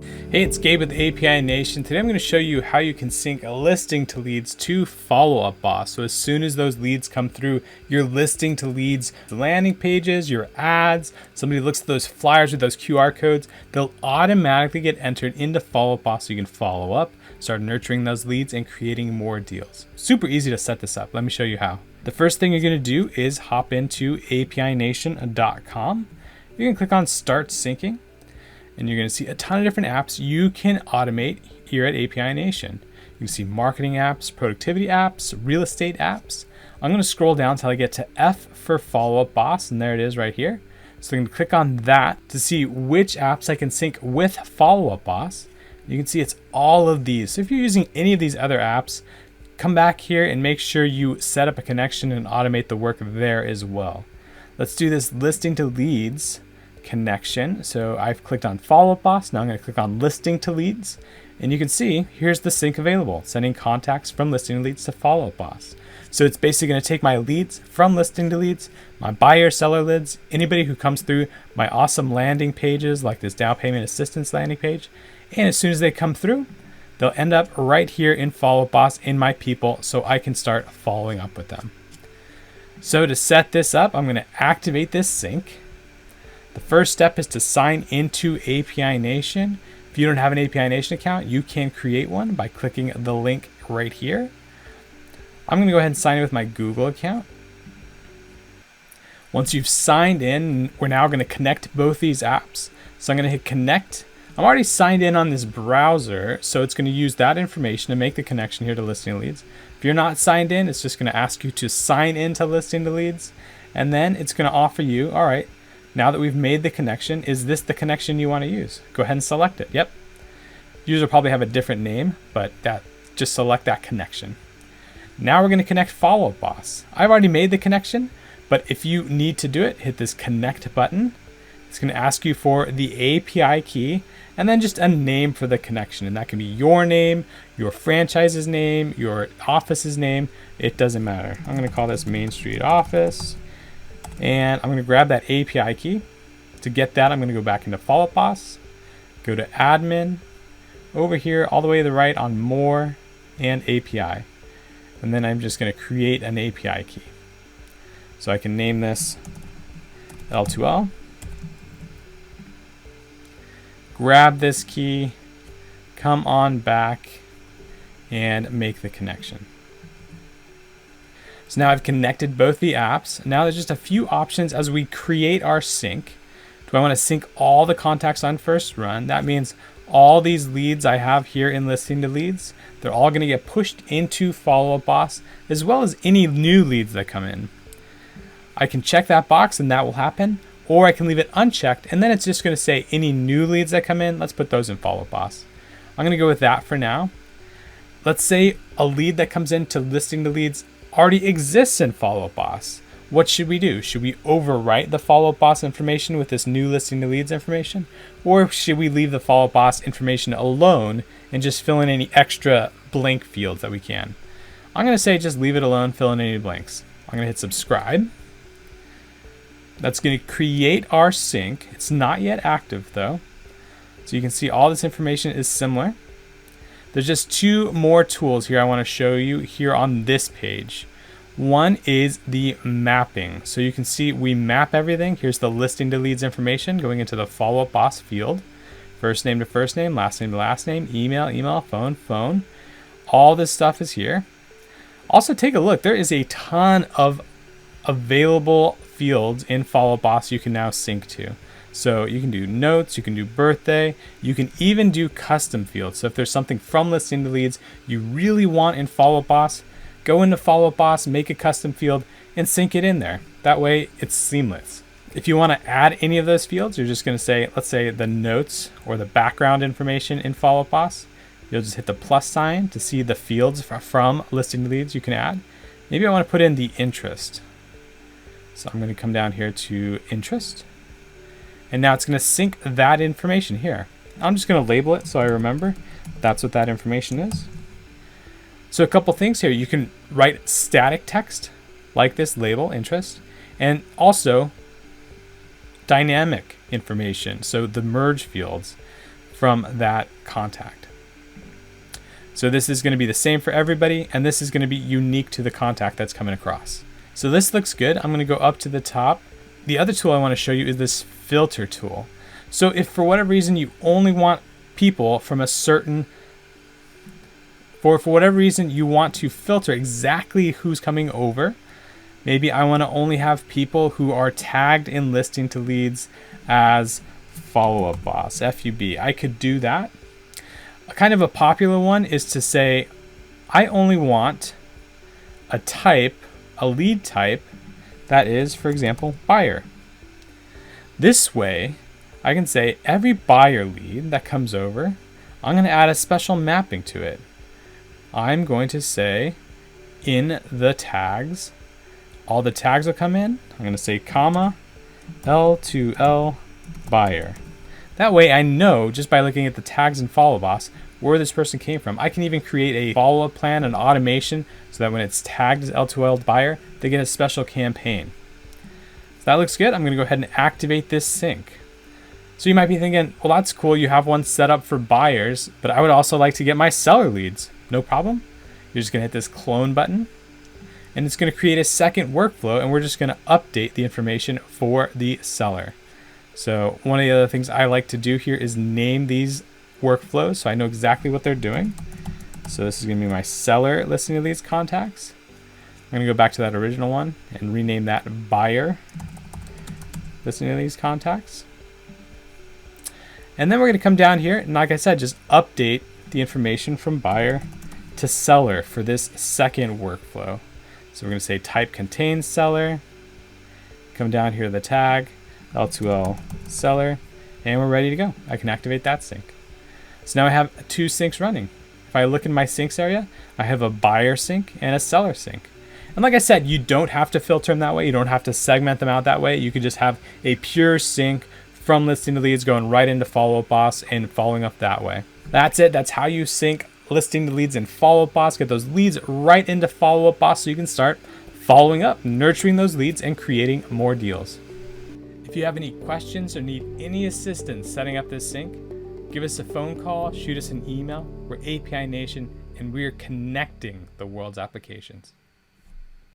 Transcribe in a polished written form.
Hey, it's Gabe with API Nation. Today I'm going to show you how you can sync a listing to leads to Follow Up Boss. So as soon as those leads come through your listing to leads, the landing pages, your ads, somebody looks at those flyers with those QR codes, they'll automatically get entered into Follow Up Boss so you can follow up, start nurturing those leads and creating more deals. Super easy to set this up. Let me show you how. The first thing you're going to do is hop into apination.com. You're going to click on Start Syncing. And you're going to see a ton of different apps you can automate here at API Nation. You can see marketing apps, productivity apps, real estate apps. I'm going to scroll down until I get to F for Follow Up Boss, and there it is right here. So I'm going to click on that to see which apps I can sync with Follow Up Boss. You can see it's all of these. So if you're using any of these other apps, come back here and make sure you set up a connection and automate the work there as well. Let's do this listing to leads connection. So I've clicked on Follow Up Boss. Now I'm going to click on Listing to Leads. And you can see here's the sync available, sending contacts from Listing to Leads to Follow Up Boss. So it's basically going to take my leads from Listing to Leads, my buyer seller leads, anybody who comes through my awesome landing pages like this down payment assistance landing page. And as soon as they come through, they'll end up right here in Follow Up Boss in my people so I can start following up with them. So to set this up, I'm going to activate this sync. The first step is to sign into API Nation. If you don't have an API Nation account, you can create one by clicking the link right here. I'm going to go ahead and sign in with my Google account. Once you've signed in, we're now going to connect both these apps. So I'm going to hit connect. I'm already signed in on this browser, so it's going to use that information to make the connection here to Listing to Leads. If you're not signed in, it's just going to ask you to sign into Listing to Leads, and then it's going to offer you, all right, now that we've made the connection, is this the connection you want to use? Go ahead and select it. Yep. User will probably have a different name, but just select that connection. Now we're going to connect Follow Up Boss. I've already made the connection, but if you need to do it, hit this connect button. It's going to ask you for the API key and then just a name for the connection. And that can be your name, your franchise's name, your office's name. It doesn't matter. I'm going to call this Main Street Office. And I'm going to grab that API key. To get that, I'm going to go back into Follow Up Boss, go to Admin, over here all the way to the right on More and API. And then I'm just going to create an API key. So I can name this L2L. Grab this key, come on back, and make the connection. So now I've connected both the apps. Now there's just a few options as we create our sync. Do I want to sync all the contacts on first run? That means all these leads I have here in Listing to Leads, they're all going to get pushed into Follow Up Boss, as well as any new leads that come in. I can check that box and that will happen, or I can leave it unchecked and then it's just going to say any new leads that come in, let's put those in Follow Up Boss. I'm going to go with that for now. Let's say a lead that comes into Listing to Leads already exists in Follow Up Boss. What should we do? Should we overwrite the Follow Up Boss information with this new Listing to Leads information? Or should we leave the Follow Up Boss information alone and just fill in any extra blank fields that we can? I'm going to say just leave it alone, fill in any blanks. I'm going to hit subscribe. That's going to create our sync. It's not yet active though. So you can see all this information is similar. There's just two more tools here I want to show you here on this page. One is the mapping. So you can see we map everything. Here's the Listing to Leads information going into the Follow Up Boss field. First name to first name, last name to last name, email, phone. All this stuff is here. Also take a look. There is a ton of available fields in Follow Up Boss you can now sync to. So you can do notes, you can do birthday, you can even do custom fields. So if there's something from Listing to Leads you really want in Follow Up Boss, go into Follow Up Boss, make a custom field, and sync it in there. That way it's seamless. If you want to add any of those fields, you're just going to say, let's say the notes or the background information in Follow Up Boss. You'll just hit the plus sign to see the fields from Listing to Leads you can add. Maybe I want to put in the interest. So I'm going to come down here to interest. And now it's going to sync that information here. I'm just going to label it so I remember that's what that information is. So a couple things here. You can write static text like this label interest, and also dynamic information. So the merge fields. from that contact. So this is going to be the same for everybody, and this is going to be unique to the contact that's coming across. So this looks good. I'm going to go up to the top. The other tool I want to show you is this filter tool. So if for whatever reason you only want people from a certain, for whatever reason you want to filter exactly who's coming over, maybe I want to only have people who are tagged in listing to leads as follow-up boss, FUB. I could do that. A kind of a popular one is to say, I only want a type, a lead type, that is, for example, buyer. This way, I can say every buyer lead that comes over, I'm going to add a special mapping to it. I'm going to say in the tags, all the tags will come in. I'm going to say comma, L2L buyer. That way I know just by looking at the tags and follow boss where this person came from. I can even create a follow-up plan and automation so that when it's tagged as L2L buyer, they get a special campaign. So that looks good. I'm going to go ahead and activate this sync. So you might be thinking, well, that's cool. You have one set up for buyers, but I would also like to get my seller leads. No problem. You're just going to hit this clone button, and it's going to create a second workflow, and we're just going to update the information for the seller. So one of the other things I like to do here is name these workflows so I know exactly what they're doing. So this is going to be my seller listening to these contacts. I'm going to go back to that original one and rename that buyer listening to these contacts. And then we're going to come down here and, like I said, just update the information from buyer to seller for this second workflow. So we're going to say type contains seller, come down here to the tag, L2L seller, and we're ready to go. I can activate that sync. So now I have two syncs running. If I look in my syncs area, I have a buyer sync and a seller sync. And like I said, you don't have to filter them that way. You don't have to segment them out that way. You can just have a pure sync from listing to leads going right into follow-up boss and following up that way. That's it. That's how you sync listing to leads in follow-up boss. Get those leads right into follow-up boss so you can start following up, nurturing those leads, and creating more deals. If you have any questions or need any assistance setting up this sync, give us a phone call, shoot us an email. We're API Nation, and we're connecting the world's applications.